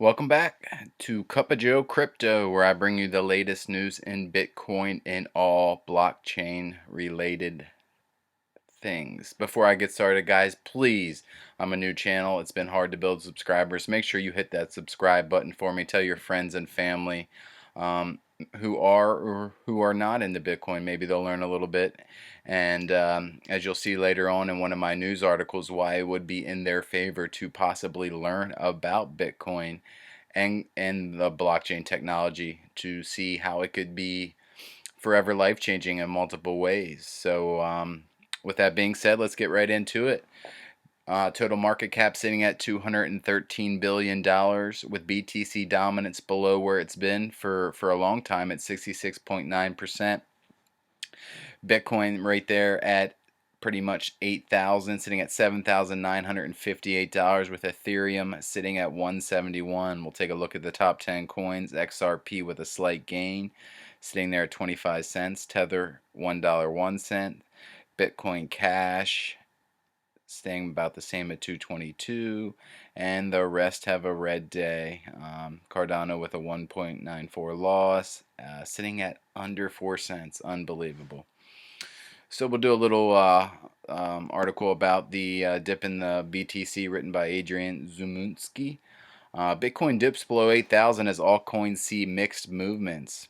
Welcome back to Cup of Joe Crypto, where I bring you the latest news in Bitcoin and all blockchain related things. Before I get started, guys, please, I'm a new channel. It's been hard to build subscribers. Make sure you hit that subscribe button for me. Tell your friends and family um, who are or who are not into Bitcoin. Maybe they'll learn a little bit. And as you'll see later on in one of my news articles, why it would be in their favor to possibly learn about Bitcoin and the blockchain technology to see how it could be forever life changing in multiple ways. So, with that being said, let's get right into it. Total market cap sitting at $213 billion with BTC dominance below where it's been for a long time at 66.9%. Bitcoin right there at pretty much 8,000, sitting at $7,958 with Ethereum sitting at 171. We'll take a look at the top 10 coins. XRP with a slight gain, sitting there at 25 cents. Tether $1.01. Bitcoin Cash staying about the same at 222, and the rest have a red day. Cardano with a 1.94 loss, sitting at under 4 cents. Unbelievable. So we'll do a little article about the dip in the BTC written by Adrian Zumunsky. Bitcoin dips below 8,000 as altcoins see mixed movements.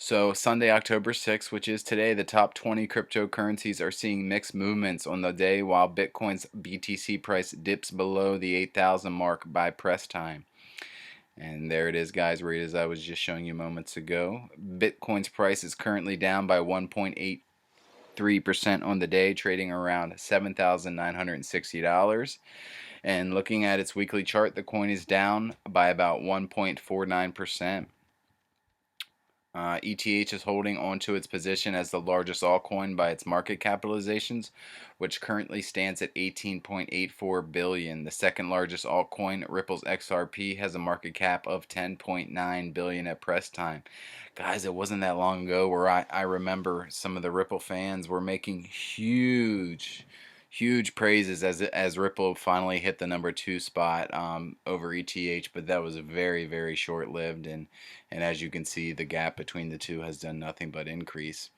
So Sunday, October 6th, which is today, the top 20 cryptocurrencies are seeing mixed movements on the day while Bitcoin's BTC price dips below the 8,000 mark by press time. And there it is, guys, right as I was just showing you moments ago. Bitcoin's price is currently down by 1.83% on the day, trading around $7,960. And looking at its weekly chart, the coin is down by about 1.49%. ETH is holding onto its position as the largest altcoin by its market capitalizations, which currently stands at 18.84 billion. The second largest altcoin, Ripple's XRP, has a market cap of 10.9 billion at press time. Guys, it wasn't that long ago where I remember some of the Ripple fans were making huge praises as Ripple finally hit the number 2 spot over ETH, but that was very short lived, and as you can see, the gap between the two has done nothing but increase.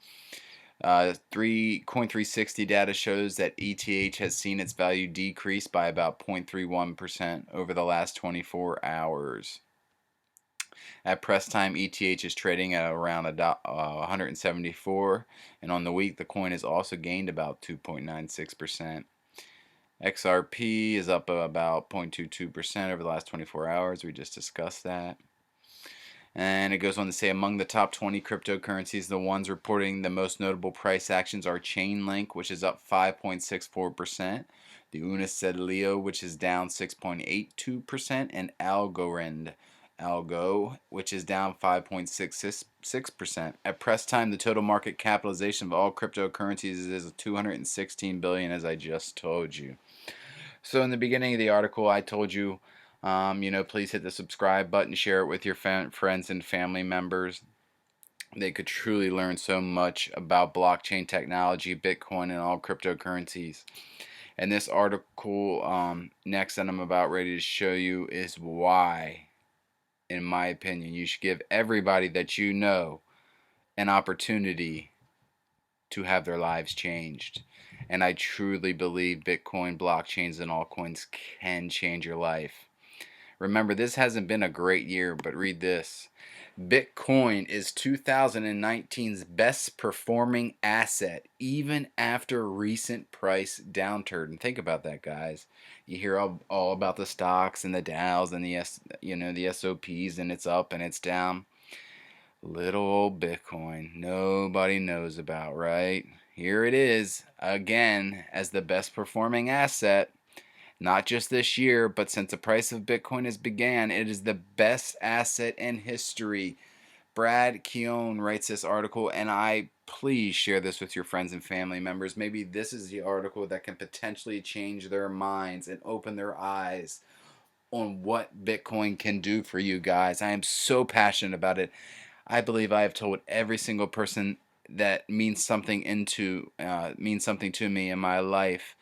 Coin360 data shows that ETH has seen its value decrease by about 0.31% over the last 24 hours. At press time, ETH is trading at around 174, and on the week, the coin has also gained about 2.96%. XRP is up about 0.22% over the last 24 hours. We just discussed that. And it goes on to say, among the top 20 cryptocurrencies, the ones reporting the most notable price actions are Chainlink, which is up 5.64%, the Unicelio, which is down 6.82%, and Algo, which is down 5.66%. At press time, the total market capitalization of all cryptocurrencies is 216 billion, as I just told you. So in the beginning of the article, I told you, please hit the subscribe button, share it with your friends and family members. They could truly learn so much about blockchain technology, Bitcoin, and all cryptocurrencies. And this article next that I'm about ready to show you is why, in my opinion, you should give everybody that you know an opportunity to have their lives changed. And I truly believe Bitcoin, blockchains, and altcoins can change your life. Remember, this hasn't been a great year, but read this. Bitcoin is 2019's best performing asset, even after recent price downturn. Think about that, guys. You hear all about the stocks and the Dows and the SOPs, and it's up and it's down. Little old Bitcoin, nobody knows about, right? Here it is again as the best performing asset. Not just this year, but since the price of Bitcoin has began, it is the best asset in history. Brad Keown writes this article, and I please share this with your friends and family members. Maybe this is the article that can potentially change their minds and open their eyes on what Bitcoin can do for you guys. I am so passionate about it. I believe I have told every single person that means something to me in my life,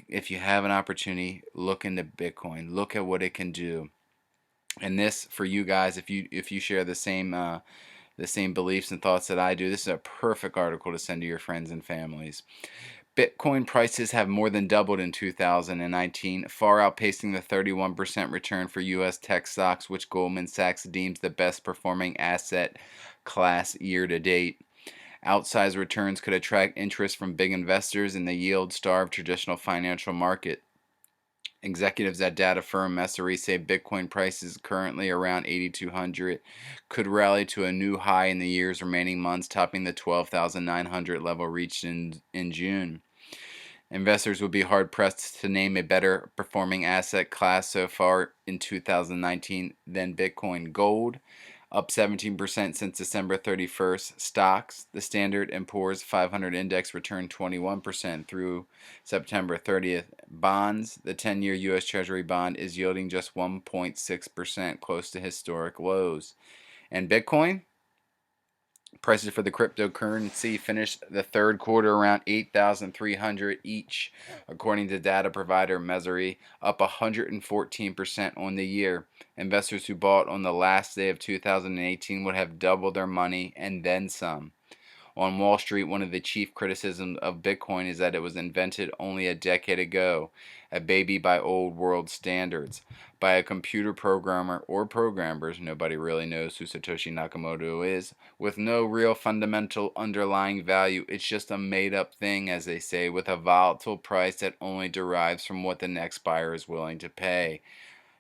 if you have an opportunity, look into Bitcoin. Look at what it can do. And this, for you guys, if you share the same beliefs and thoughts that I do, this is a perfect article to send to your friends and families. Bitcoin prices have more than doubled in 2019, far outpacing the 31% return for U.S. tech stocks, which Goldman Sachs deems the best performing asset class year to date. Outsized returns could attract interest from big investors in the yield-starved traditional financial market. Executives at data firm Messari say Bitcoin prices currently around 8,200 could rally to a new high in the year's remaining months, topping the 12,900 level reached in June. Investors would be hard pressed to name a better performing asset class so far in 2019 than Bitcoin. Gold, up 17% since December 31st. Stocks, the Standard & Poor's 500 index returned 21% through September 30th. Bonds, the 10-year U.S. Treasury bond is yielding just 1.6%, close to historic lows. And Bitcoin? Prices for the cryptocurrency finished the third quarter around 8,300 each, according to data provider Messari, up 114% on the year. Investors who bought on the last day of 2018 would have doubled their money and then some. On Wall Street, one of the chief criticisms of Bitcoin is that it was invented only a decade ago, a baby by old world standards, by a computer programmer or programmers, nobody really knows who Satoshi Nakamoto is, with no real fundamental underlying value. It's just a made up thing, as they say, with a volatile price that only derives from what the next buyer is willing to pay.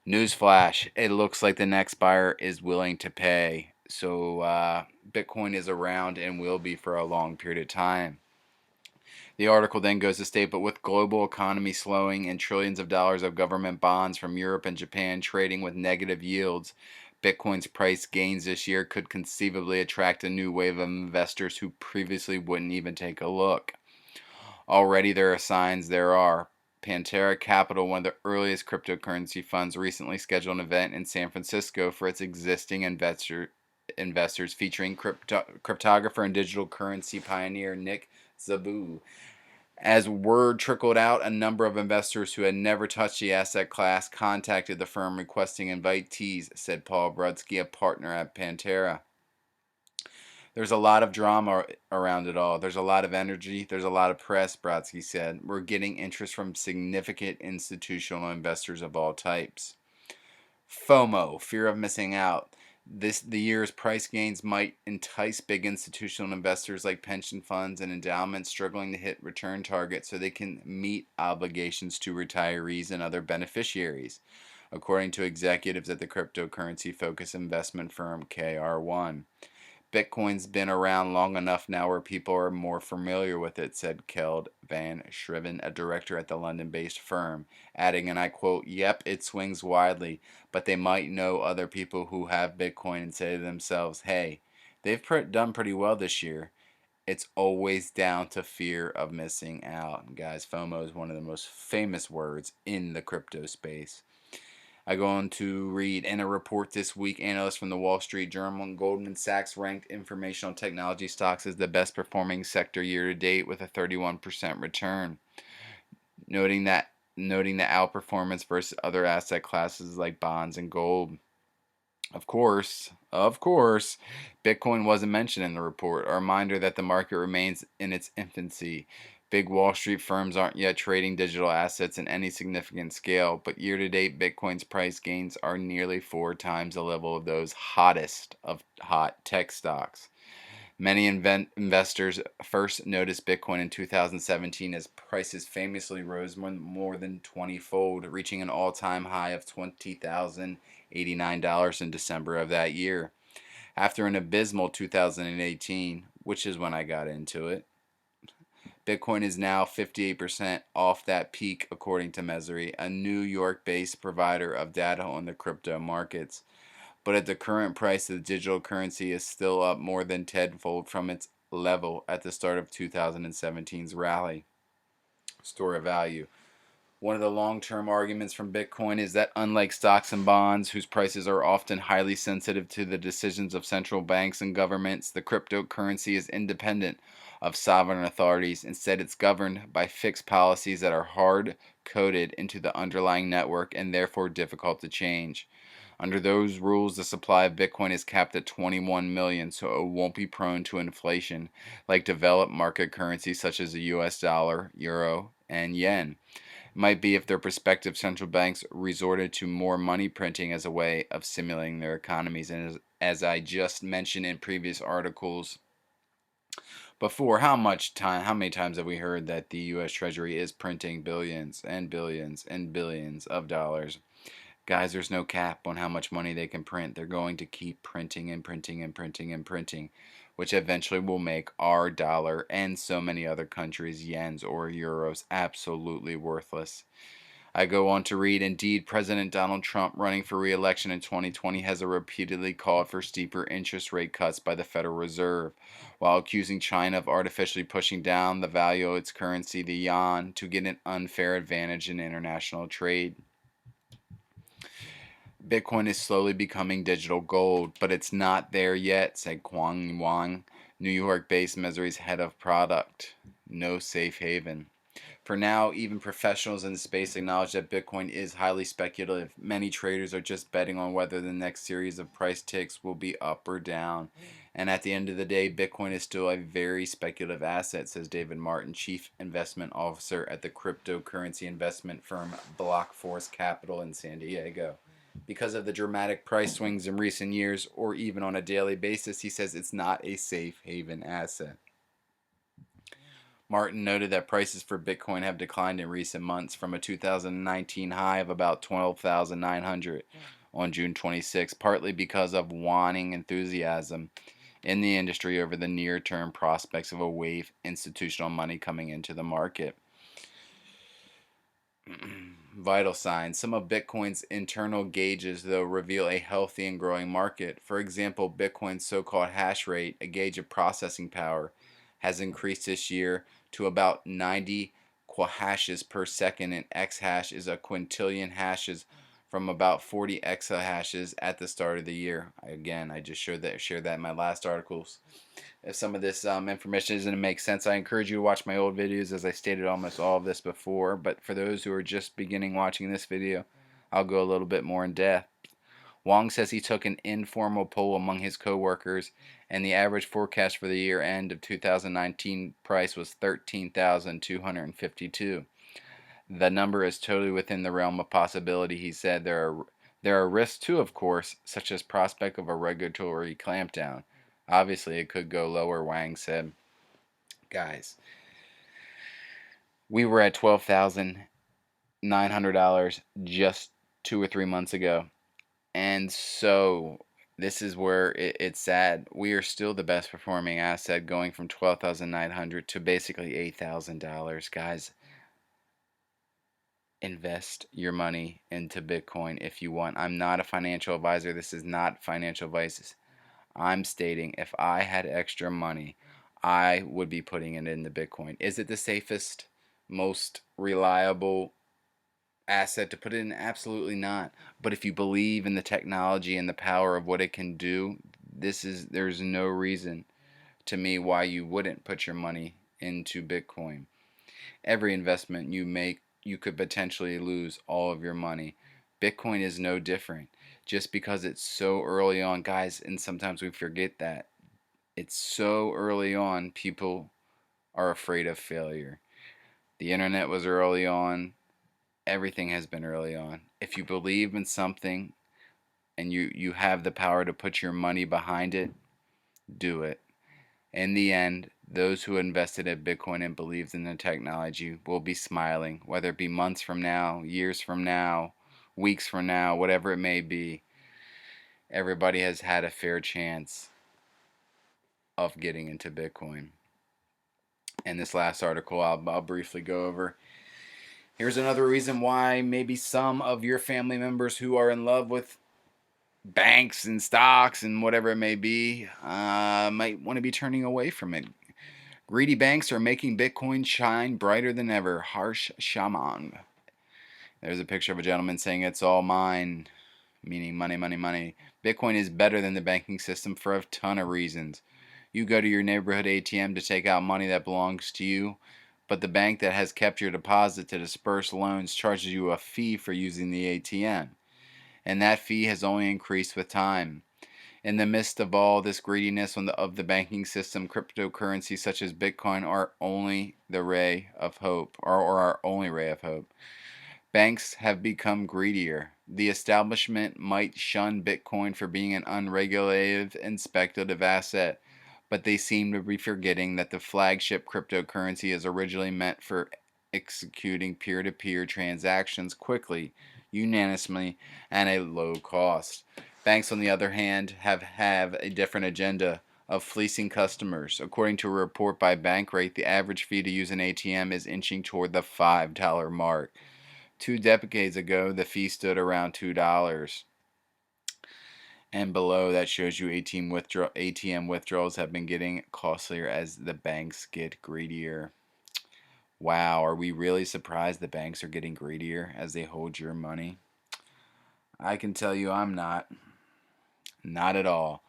Newsflash, it looks like the next buyer is willing to pay. So Bitcoin is around and will be for a long period of time. The article then goes to state, but with global economy slowing and trillions of dollars of government bonds from Europe and Japan trading with negative yields, Bitcoin's price gains this year could conceivably attract a new wave of investors who previously wouldn't even take a look. Already there are signs there are. Pantera Capital, one of the earliest cryptocurrency funds, recently scheduled an event in San Francisco for its existing investors featuring cryptographer and digital currency pioneer Nick Szabo. As word trickled out, a number of investors who had never touched the asset class contacted the firm requesting invitees, said Paul Brudsky, a partner at Pantera. There's a lot of drama around it all. There's a lot of energy. There's a lot of press, Brodsky said. We're getting interest from significant institutional investors of all types. FOMO, fear of missing out. The year's price gains might entice big institutional investors like pension funds and endowments struggling to hit return targets so they can meet obligations to retirees and other beneficiaries, according to executives at the cryptocurrency-focused investment firm KR1. Bitcoin's been around long enough now where people are more familiar with it, said Kjeld van Schriven, a director at the London-based firm, adding, and I quote, "Yep, it swings widely, but they might know other people who have Bitcoin and say to themselves, hey, they've done pretty well this year. It's always down to fear of missing out." And guys, FOMO is one of the most famous words in the crypto space. I go on to read, in a report this week, analysts from the Wall Street Journal and Goldman Sachs ranked informational technology stocks as the best performing sector year to date with a 31% return, noting the outperformance versus other asset classes like bonds and gold. Of course, Bitcoin wasn't mentioned in the report, a reminder that the market remains in its infancy. Big Wall Street firms aren't yet trading digital assets in any significant scale, but year-to-date Bitcoin's price gains are nearly 4 times the level of those hottest of hot tech stocks. Many investors first noticed Bitcoin in 2017 as prices famously rose more than 20-fold, reaching an all-time high of $20,089 in December of that year. After an abysmal 2018, which is when I got into it, Bitcoin is now 58% off that peak, according to Messari, a New York-based provider of data on the crypto markets. But at the current price, the digital currency is still up more than tenfold from its level at the start of 2017's rally. Store of value. One of the long-term arguments from Bitcoin is that unlike stocks and bonds, whose prices are often highly sensitive to the decisions of central banks and governments, the cryptocurrency is independent, of sovereign authorities. Instead, it's governed by fixed policies that are hard coded into the underlying network and therefore difficult to change. Under those rules, the supply of Bitcoin is capped at 21 million, so it won't be prone to inflation like developed market currencies such as the US dollar, euro, and yen. It might be if their prospective central banks resorted to more money printing as a way of stimulating their economies. And as I just mentioned in previous articles before, how many times have we heard that the US Treasury is printing billions and billions and billions of dollars? Guys, there's no cap on how much money they can print. They're going to keep printing and printing and printing and printing, which eventually will make our dollar and so many other countries' yens or euros absolutely worthless. I go on to read, indeed, President Donald Trump, running for re-election in 2020, has repeatedly called for steeper interest rate cuts by the Federal Reserve, while accusing China of artificially pushing down the value of its currency, the yuan, to get an unfair advantage in international trade. Bitcoin is slowly becoming digital gold, but it's not there yet, said Kwang Wang, New York-based Missouri's head of product. No safe haven. For now, even professionals in the space acknowledge that Bitcoin is highly speculative. Many traders are just betting on whether the next series of price ticks will be up or down. And at the end of the day, Bitcoin is still a very speculative asset, says David Martin, Chief Investment Officer at the cryptocurrency investment firm Block Force Capital in San Diego. Because of the dramatic price swings in recent years, or even on a daily basis, he says it's not a safe haven asset. Martin noted that prices for Bitcoin have declined in recent months from a 2019 high of about 12,900 on June 26, partly because of waning enthusiasm in the industry over the near-term prospects of a wave of institutional money coming into the market. Vital signs. Some of Bitcoin's internal gauges, though, reveal a healthy and growing market. For example, Bitcoin's so-called hash rate, a gauge of processing power, has increased this year to about 90 quahashes per second, and exahash is a quintillion hashes from about 40 exahashes at the start of the year. Again, I just shared that in my last articles. If some of this information doesn't make sense, I encourage you to watch my old videos, as I stated almost all of this before. But for those who are just beginning watching this video, I'll go a little bit more in depth. Wong says he took an informal poll among his co-workers, and the average forecast for the year end of 2019 price was 13,252. The number is totally within the realm of possibility, he said. There are risks too, of course, such as prospect of a regulatory clampdown. Obviously, it could go lower, Wang said. Guys, we were at $12,900 just 2 or 3 months ago. And so this is where it's sad. We are still the best performing asset, going from $12,900 to basically $8,000. Guys, invest your money into Bitcoin if you want. I'm not a financial advisor. This is not financial advice. I'm stating if I had extra money, I would be putting it into Bitcoin. Is it the safest, most reliable asset to put it in? Absolutely not. But if you believe in the technology and the power of what it can do, there's no reason to me why you wouldn't put your money into Bitcoin. Every investment you make, you could potentially lose all of your money. Bitcoin is no different. Just because it's so early on, guys, and sometimes we forget that. It's so early on, people are afraid of failure. The internet was early on. Everything has been early on. If you believe in something and you have the power to put your money behind it, do it. In the end, those who invested in Bitcoin and believed in the technology will be smiling, whether it be months from now, years from now, weeks from now, whatever it may be. Everybody has had a fair chance of getting into Bitcoin. And this last article I'll briefly go over. Here's another reason why maybe some of your family members who are in love with banks and stocks and whatever it may be might want to be turning away from it. Greedy banks are making Bitcoin shine brighter than ever. Harsh Shaman. There's a picture of a gentleman saying it's all mine, meaning money, money, money. Bitcoin is better than the banking system for a ton of reasons. You go to your neighborhood ATM to take out money that belongs to you, but the bank that has kept your deposit to disperse loans charges you a fee for using the ATM, and that fee has only increased with time. In the midst of all this greediness of the banking system, cryptocurrencies such as Bitcoin are only the ray of hope, or our only ray of hope. Banks have become greedier. The establishment might shun Bitcoin for being an unregulated and speculative asset, but they seem to be forgetting that the flagship cryptocurrency is originally meant for executing peer to peer transactions quickly, unanimously, and at a low cost. Banks, on the other hand, have a different agenda of fleecing customers. According to a report by Bankrate, the average fee to use an ATM is inching toward the $5 mark. 2 decades ago, the fee stood around $2. And below that shows you ATM withdrawals have been getting costlier as the banks get greedier. Wow, are we really surprised the banks are getting greedier as they hold your money? I can tell you I'm not. Not at all.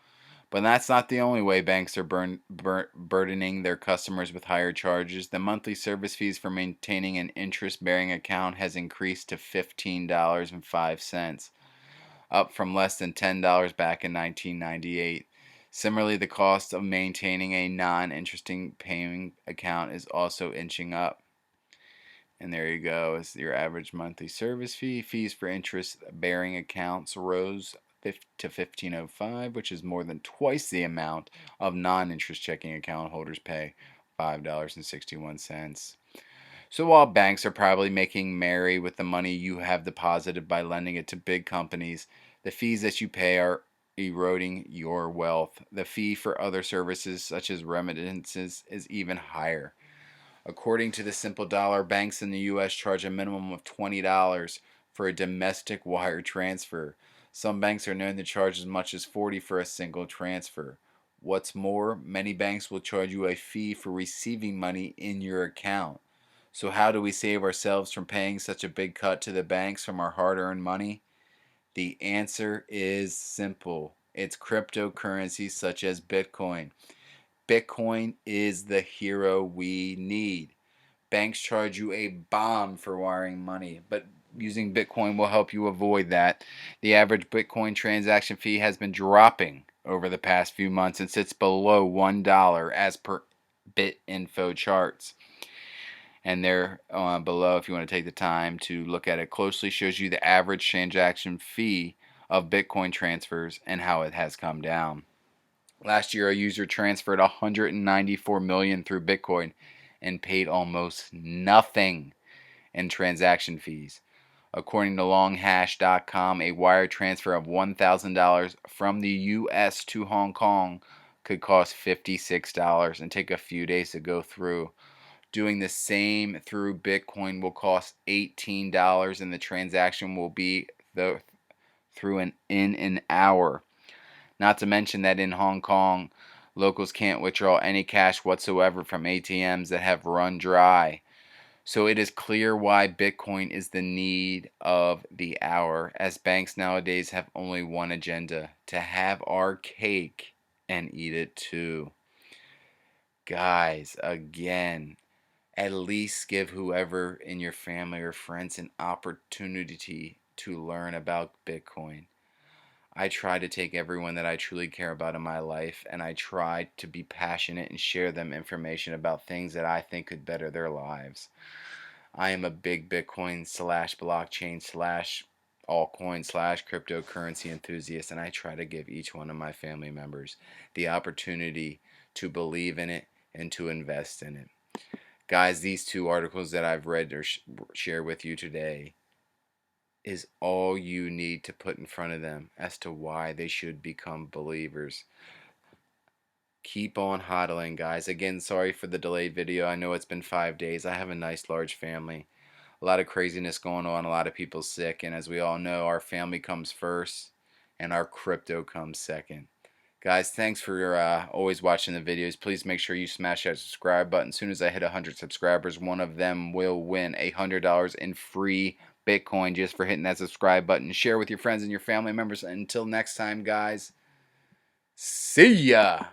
But that's not the only way banks are burdening their customers with higher charges. The monthly service fees for maintaining an interest-bearing account has increased to $15.05, up from less than $10 back in 1998. Similarly, the cost of maintaining a non-interesting paying account is also inching up. And there you go. It's your average monthly service fee. Fees for interest-bearing accounts rose to $15.05, which is more than twice the amount of non-interest checking account holders pay, $5.61. So while banks are probably making merry with the money you have deposited by lending it to big companies, the fees that you pay are eroding your wealth. The fee for other services such as remittances is even higher. According to the Simple Dollar, banks in the U.S. charge a minimum of $20 for a domestic wire transfer. Some banks are known to charge as much as $40 for a single transfer. What's more, many banks will charge you a fee for receiving money in your account. So how do we save ourselves from paying such a big cut to the banks from our hard-earned money? The answer is simple. It's cryptocurrencies such as Bitcoin. Bitcoin is the hero we need. Banks charge you a bomb for wiring money, but using Bitcoin will help you avoid that. The average Bitcoin transaction fee has been dropping over the past few months and sits below $1 as per BitInfo charts. And there below, if you want to take the time to look at it closely, shows you the average transaction fee of Bitcoin transfers and how it has come down. Last year, a user transferred 194 million through Bitcoin and paid almost nothing in transaction fees. According to longhash.com, a wire transfer of $1,000 from the US to Hong Kong could cost $56 and take a few days to go through. Doing the same through Bitcoin will cost $18 and the transaction will be through in an hour. Not to mention that in Hong Kong, locals can't withdraw any cash whatsoever from ATMs that have run dry. So it is clear why Bitcoin is the need of the hour, as banks nowadays have only one agenda: to have our cake and eat it too. Guys, again, at least give whoever in your family or friends an opportunity to learn about Bitcoin. I try to take everyone that I truly care about in my life and I try to be passionate and share them information about things that I think could better their lives. I am a big Bitcoin slash blockchain slash altcoin slash cryptocurrency enthusiast, and I try to give each one of my family members the opportunity to believe in it and to invest in it. Guys, these 2 articles that I've read or share with you today is all you need to put in front of them as to why they should become believers. Keep on hodling, guys. Again, sorry for the delayed video. I know it's been 5 days. I have a nice large family. A lot of craziness going on. A lot of people sick. And as we all know, our family comes first and our crypto comes second. Guys, thanks for always watching the videos. Please make sure you smash that subscribe button. As soon as I hit 100 subscribers, one of them will win $100 in free Bitcoin just for hitting that subscribe button. Share with your friends and your family members. Until next time, guys, see ya!